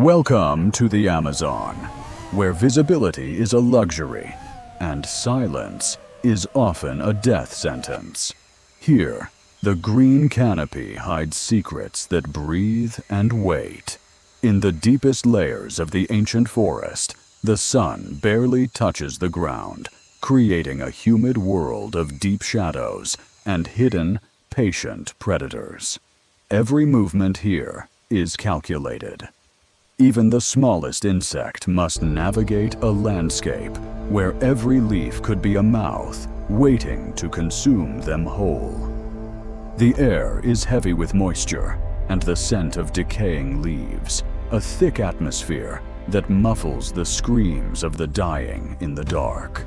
Welcome to the Amazon, where visibility is a luxury and silence is often a death sentence. Here, the green canopy hides secrets that breathe and wait. In the deepest layers of the ancient forest, the sun barely touches the ground, creating a humid world of deep shadows and hidden, patient predators. Every movement here is calculated. Even the smallest insect must navigate a landscape where every leaf could be a mouth waiting to consume them whole. The air is heavy with moisture and the scent of decaying leaves, a thick atmosphere that muffles the screams of the dying in the dark.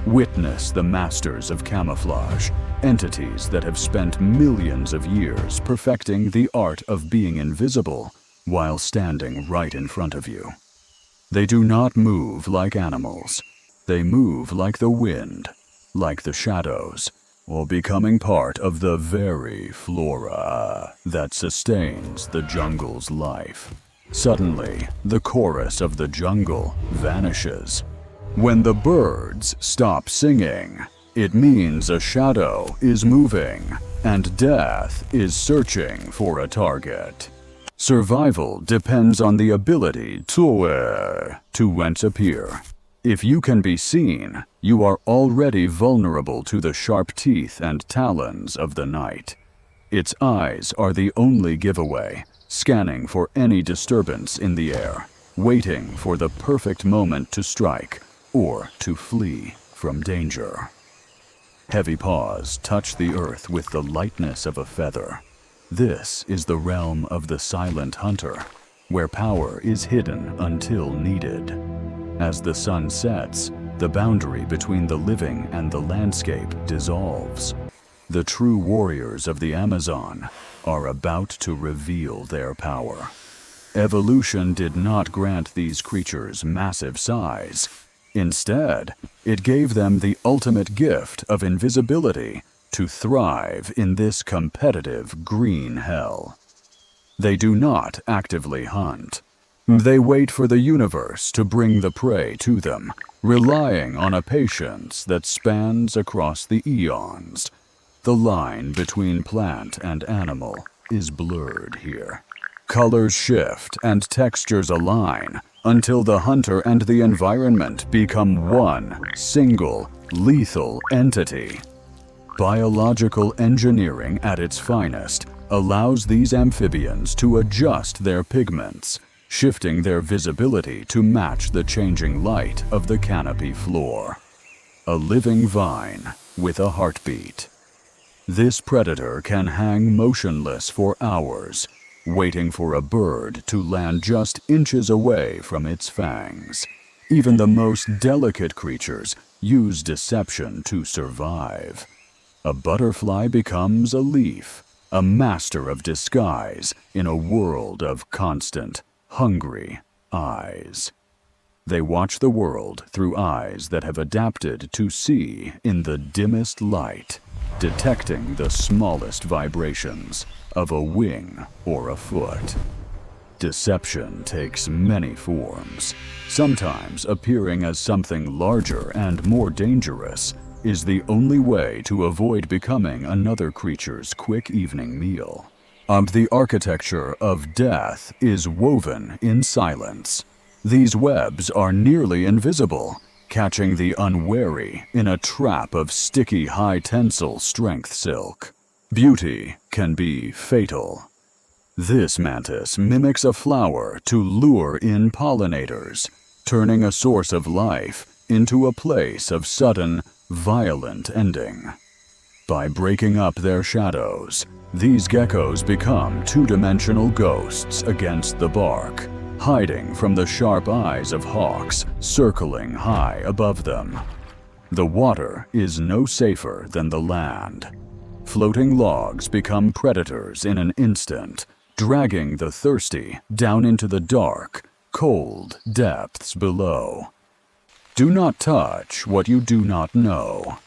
Witness the masters of camouflage, entities that have spent millions of years perfecting the art of being invisible while standing right in front of you. They do not move like animals. They move like the wind, like the shadows, or becoming part of the very flora that sustains the jungle's life. Suddenly, the chorus of the jungle vanishes. When the birds stop singing, it means a shadow is moving and death is searching for a target. Survival depends on the ability to whence appear. If you can be seen, you are already vulnerable to the sharp teeth and talons of the night. Its eyes are the only giveaway, scanning for any disturbance in the air, waiting for the perfect moment to strike or to flee from danger. Heavy paws touch the earth with the lightness of a feather. This is the realm of the silent hunter, where power is hidden until needed. As the sun sets, the boundary between the living and the landscape dissolves. The true warriors of the Amazon are about to reveal their power. Evolution did not grant these creatures massive size. Instead, it gave them the ultimate gift of invisibility to thrive in this competitive green hell. They do not actively hunt. They wait for the universe to bring the prey to them, relying on a patience that spans across the eons. The line between plant and animal is blurred here. Colors shift and textures align until the hunter and the environment become one single, lethal entity. Biological engineering at its finest allows these amphibians to adjust their pigments, shifting their visibility to match the changing light of the canopy floor. A living vine with a heartbeat. This predator can hang motionless for hours, waiting for a bird to land just inches away from its fangs. Even the most delicate creatures use deception to survive. A butterfly becomes a leaf, a master of disguise in a world of constant, hungry eyes. They watch the world through eyes that have adapted to see in the dimmest light, detecting the smallest vibrations of a wing or a foot. Deception takes many forms. Sometimes appearing as something larger and more dangerous is the only way to avoid becoming another creature's quick evening meal. The architecture of death is woven in silence. These webs are nearly invisible, catching the unwary in a trap of sticky high-tensile strength silk. Beauty can be fatal. This mantis mimics a flower to lure in pollinators, turning a source of life into a place of sudden, violent ending. By breaking up their shadows, these geckos become two-dimensional ghosts against the bark, hiding from the sharp eyes of hawks circling high above them. The water is no safer than the land. Floating logs become predators in an instant, dragging the thirsty down into the dark, cold depths below. Do not touch what you do not know.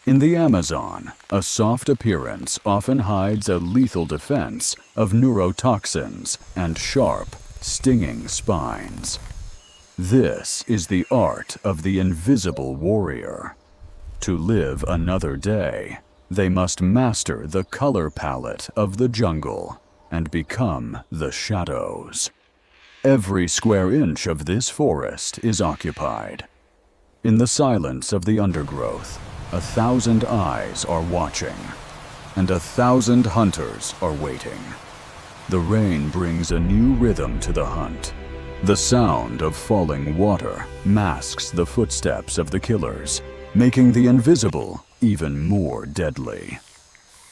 In the Amazon, a soft appearance often hides a lethal defense of neurotoxins and sharp, stinging spines. This is the art of the invisible warrior. To live another day, they must master the color palette of the jungle and become the shadows. Every square inch of this forest is occupied. In the silence of the undergrowth, 1,000 eyes are watching, and 1,000 hunters are waiting. The rain brings a new rhythm to the hunt. The sound of falling water masks the footsteps of the killers, making the invisible even more deadly.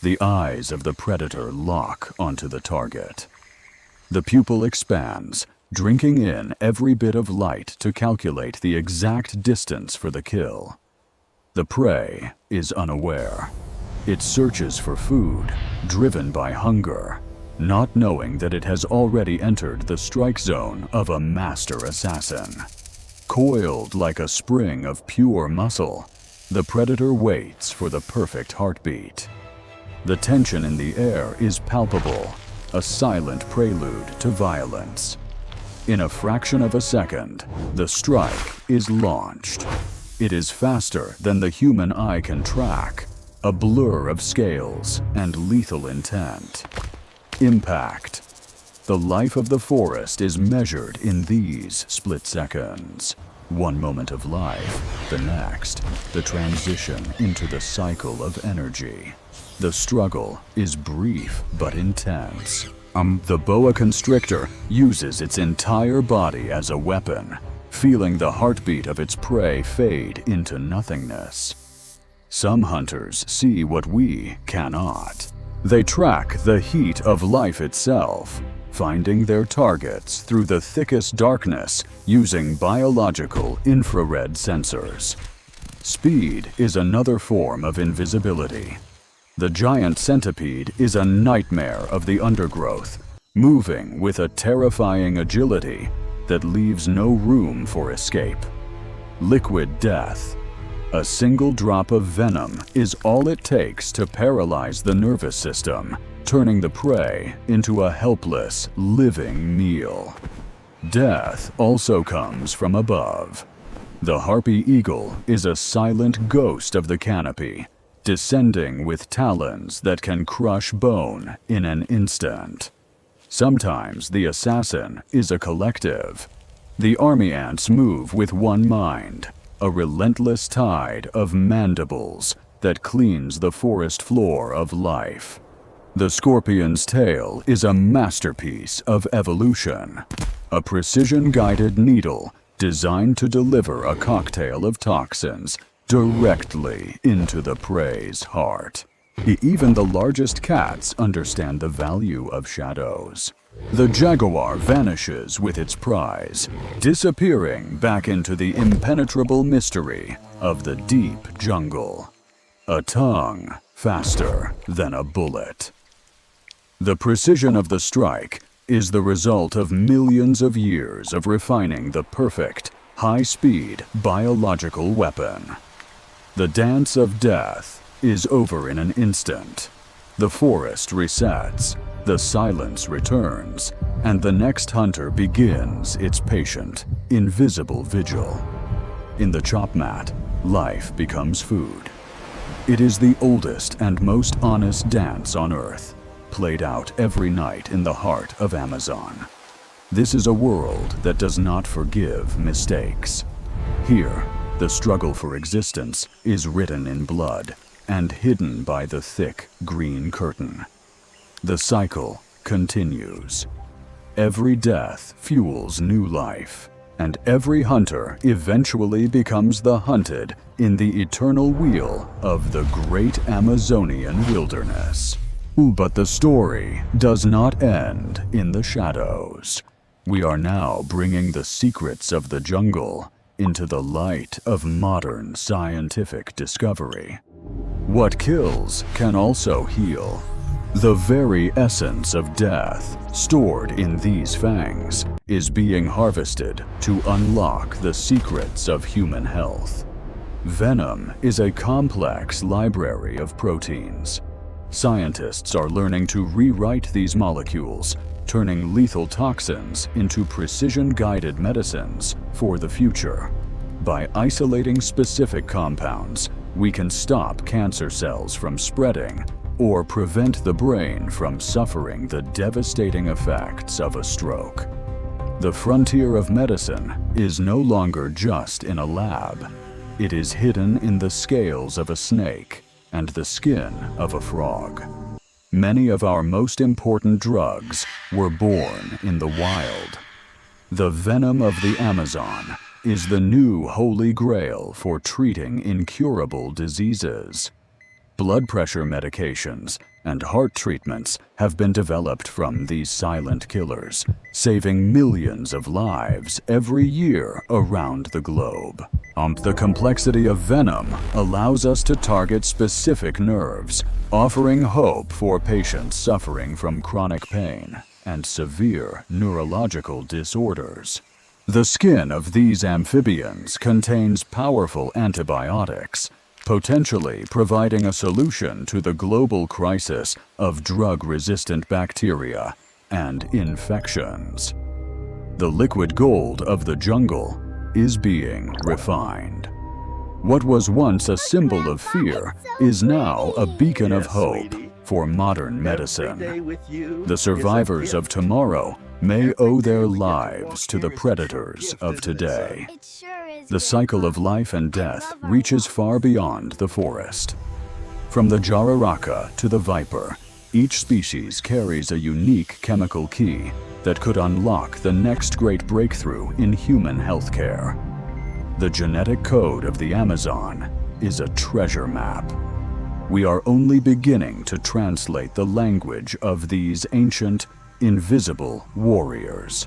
The eyes of the predator lock onto the target. The pupil expands, drinking in every bit of light to calculate the exact distance for the kill. The prey is unaware. It searches for food, driven by hunger, not knowing that it has already entered the strike zone of a master assassin. Coiled like a spring of pure muscle, the predator waits for the perfect heartbeat. The tension in the air is palpable, a silent prelude to violence. In a fraction of a second, the strike is launched. It is faster than the human eye can track, a blur of scales and lethal intent. Impact. The life of the forest is measured in these split seconds. One moment of life, the next, the transition into the cycle of energy. The struggle is brief but intense. The boa constrictor uses its entire body as a weapon, feeling the heartbeat of its prey fade into nothingness. Some hunters see what we cannot. They track the heat of life itself, finding their targets through the thickest darkness using biological infrared sensors. Speed is another form of invisibility. The giant centipede is a nightmare of the undergrowth, moving with a terrifying agility that leaves no room for escape. Liquid death. A single drop of venom is all it takes to paralyze the nervous system, turning the prey into a helpless, living meal. Death also comes from above. The Harpy eagle is a silent ghost of the canopy, descending with talons that can crush bone in an instant. Sometimes the assassin is a collective. The army ants move with one mind, a relentless tide of mandibles that cleans the forest floor of life. The scorpion's tail is a masterpiece of evolution, a precision-guided needle designed to deliver a cocktail of toxins directly into the prey's heart. Even the largest cats understand the value of shadows. The jaguar vanishes with its prize, disappearing back into the impenetrable mystery of the deep jungle. A tongue faster than a bullet. The precision of the strike is the result of millions of years of refining the perfect, high-speed biological weapon. The dance of death is over in an instant. The forest resets, the silence returns, and the next hunter begins its patient, invisible vigil. In the chop mat, life becomes food. It is the oldest and most honest dance on Earth, played out every night in the heart of Amazon. This is a world that does not forgive mistakes. Here, the struggle for existence is written in blood and hidden by the thick green curtain. The cycle continues. Every death fuels new life, and every hunter eventually becomes the hunted in the eternal wheel of the great Amazonian wilderness. But the story does not end in the shadows. We are now bringing the secrets of the jungle into the light of modern scientific discovery. What kills can also heal. The very essence of death, stored in these fangs, is being harvested to unlock the secrets of human health. Venom is a complex library of proteins. Scientists are learning to rewrite these molecules turning lethal toxins into precision-guided medicines for the future. By isolating specific compounds, we can stop cancer cells from spreading or prevent the brain from suffering the devastating effects of a stroke. The frontier of medicine is no longer just in a lab. It is hidden in the scales of a snake and the skin of a frog. Many of our most important drugs were born in the wild. The venom of the Amazon is the new holy grail for treating incurable diseases. Blood pressure medications and heart treatments have been developed from these silent killers, saving millions of lives every year around the globe. The complexity of venom allows us to target specific nerves, offering hope for patients suffering from chronic pain and severe neurological disorders. The skin of these amphibians contains powerful antibiotics, potentially providing a solution to the global crisis of drug-resistant bacteria and infections. The liquid gold of the jungle is being refined. What was once a symbol of fear is now a beacon of hope for modern medicine. The survivors of tomorrow may owe their lives to the predators of today. The cycle of life and death reaches far beyond the forest. From the jararaca to the viper, each species carries a unique chemical key that could unlock the next great breakthrough in human healthcare. The genetic code of the Amazon is a treasure map. We are only beginning to translate the language of these ancient, invisible warriors.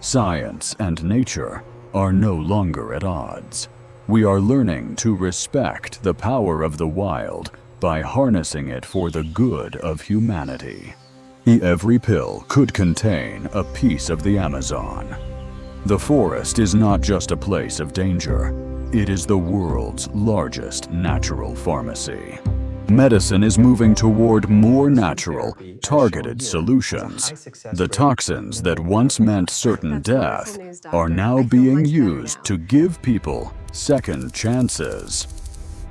Science and nature are no longer at odds. We are learning to respect the power of the wild by harnessing it for the good of humanity. Every pill could contain a piece of the Amazon. The forest is not just a place of danger. It is the world's largest natural pharmacy. Medicine is moving toward more natural, targeted solutions. The toxins that once meant certain death are now being used to give people second chances.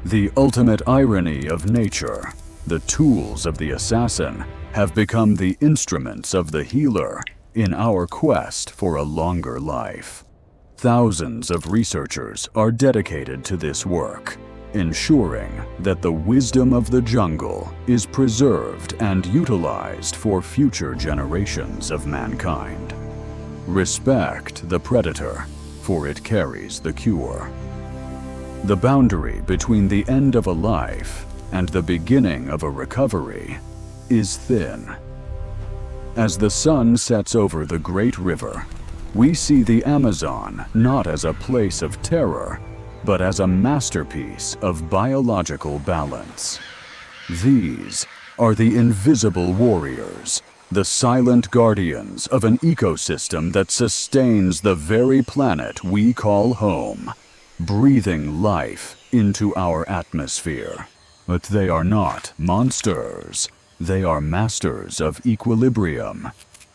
The ultimate irony of nature, the tools of the assassin, have become the instruments of the healer in our quest for a longer life. Thousands of researchers are dedicated to this work, ensuring that the wisdom of the jungle is preserved and utilized for future generations of mankind. Respect the predator, for it carries the cure. The boundary between the end of a life and the beginning of a recovery is thin. As the sun sets over the great river, we see the Amazon not as a place of terror, but as a masterpiece of biological balance. These are the invisible warriors, the silent guardians of an ecosystem that sustains the very planet we call home, breathing life into our atmosphere. But they are not monsters. They are masters of equilibrium.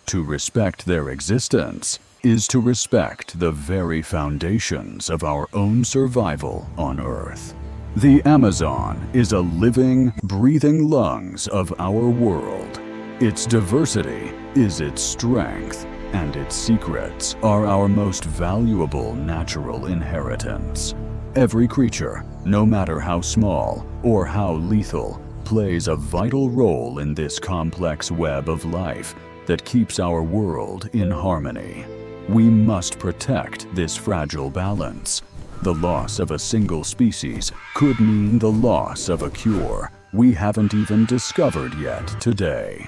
To respect their existence is to respect the very foundations of our own survival on Earth. The Amazon is a living, breathing lungs of our world. Its diversity is its strength, and its secrets are our most valuable natural inheritance. Every creature, no matter how small or how lethal, plays a vital role in this complex web of life that keeps our world in harmony. We must protect this fragile balance. The loss of a single species could mean the loss of a cure we haven't even discovered yet today.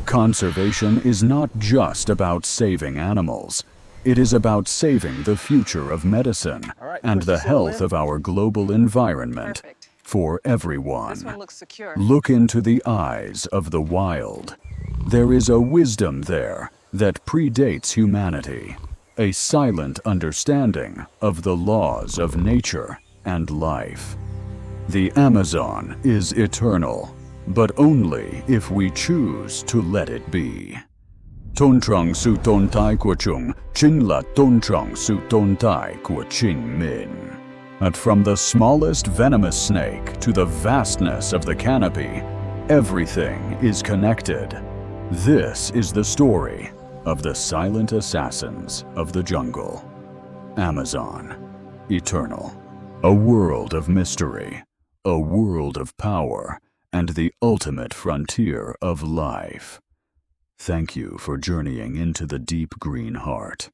Conservation is not just about saving animals. It is about saving the future of medicine and the health of our global environment for everyone. This one looks secure. Look into the eyes of the wild. There is a wisdom there that predates humanity, a silent understanding of the laws of nature and life. The Amazon is eternal, but only if we choose to let it be. tôn trọng sự tồn tại của chúng chính là tôn trọng sự tồn tại của chính mình. And from the smallest venomous snake to the vastness of the canopy, everything is connected. This is the story of the silent assassins of the jungle. Amazon, eternal. A world of mystery, a world of power, and the ultimate frontier of life. Thank you for journeying into the deep green heart.